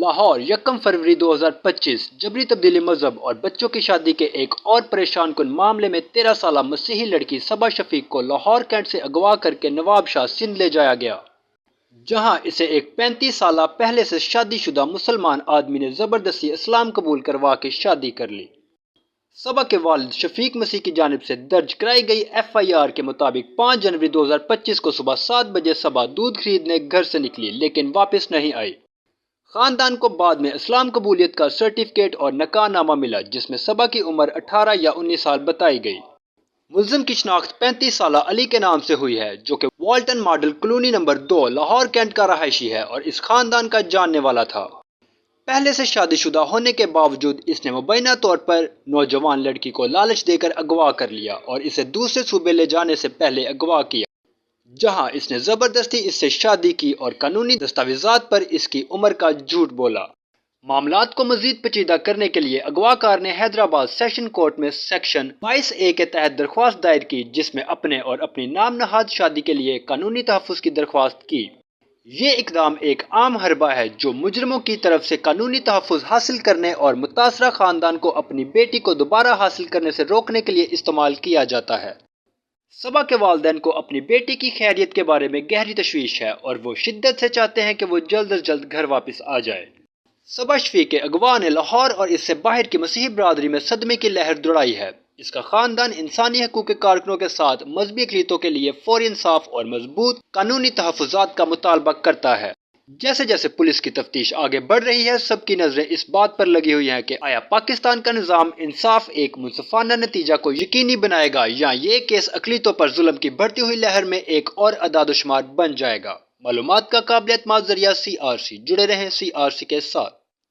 لاہور 1 فروری 2025 جبری تبدیلی مذہب اور بچوں کی شادی کے ایک اور پریشان کن معاملے میں 13 سالہ مسیحی لڑکی صبا شفیق کو لاہور کینٹ سے اغوا کر کے نواب شاہ سندھ لے جایا گیا، جہاں اسے ایک 35 سالہ پہلے سے شادی شدہ مسلمان آدمی نے زبردستی اسلام قبول کروا کے شادی کر لی۔ صبا کے والد شفیق مسیح کی جانب سے درج کرائی گئی FIR کے مطابق 5 جنوری 2025 کو صبح 7 بجے صبا دودھ خریدنے گھر سے نکلی لیکن واپس نہیں آئی۔ خاندان کو بعد میں اسلام قبولیت کا سرٹیفکیٹ اور نکاح نامہ ملا جس میں صبا کی عمر 18 یا 19 سال بتائی گئی۔ ملزم کی شناخت 35 سالہ علی کے نام سے ہوئی ہے جو کہ Walton model colony number 2 Lahore cantt کا رہائشی ہے اور اس خاندان کا جاننے والا تھا۔ پہلے سے شادی شدہ ہونے کے باوجود اس نے مبینہ طور پر نوجوان لڑکی کو لالچ دے کر اغوا کر لیا اور اسے دوسرے صوبے لے جانے سے پہلے اغوا کیا، جہاں اس نے زبردستی اس سے شادی کی اور قانونی دستاویزات پر اس کی عمر کا جھوٹ بولا۔ معاملات کو مزید پیچیدہ کرنے کے لیے اغوا کار نے حیدرآباد سیشن کورٹ میں سیکشن 22A کے تحت درخواست دائر کی جس میں اپنے اور اپنی نام نہاد شادی کے لیے قانونی تحفظ کی درخواست کی۔ یہ اقدام ایک عام حربہ ہے جو مجرموں کی طرف سے قانونی تحفظ حاصل کرنے اور متاثرہ خاندان کو اپنی بیٹی کو دوبارہ حاصل کرنے سے روکنے کے لیے استعمال کیا جاتا ہے۔ صبا کے والدین کو اپنی بیٹی کی خیریت کے بارے میں گہری تشویش ہے اور وہ شدت سے چاہتے ہیں کہ وہ جلد از جلد گھر واپس آ جائے۔ صبا شفیق کے اغوا نے لاہور اور اس سے باہر کی مسیحی برادری میں صدمے کی لہر دوڑائی ہے۔ اس کا خاندان انسانی حقوق کے کارکنوں کے ساتھ مذہبی اقلیتوں کے لیے فوری انصاف اور مضبوط قانونی تحفظات کا مطالبہ کرتا ہے۔ جیسے جیسے پولیس کی تفتیش آگے بڑھ رہی ہے، سب کی نظریں اس بات پر لگی ہوئی ہیں کہ آیا پاکستان کا نظام انصاف ایک منصفانہ نتیجہ کو یقینی بنائے گا یا یہ کیس اقلیتوں پر ظلم کی بڑھتی ہوئی لہر میں ایک اور اعداد و شمار بن جائے گا۔ معلومات کا قابل اعتماد ذریعہ CRC، جڑے رہیں CRC کے ساتھ۔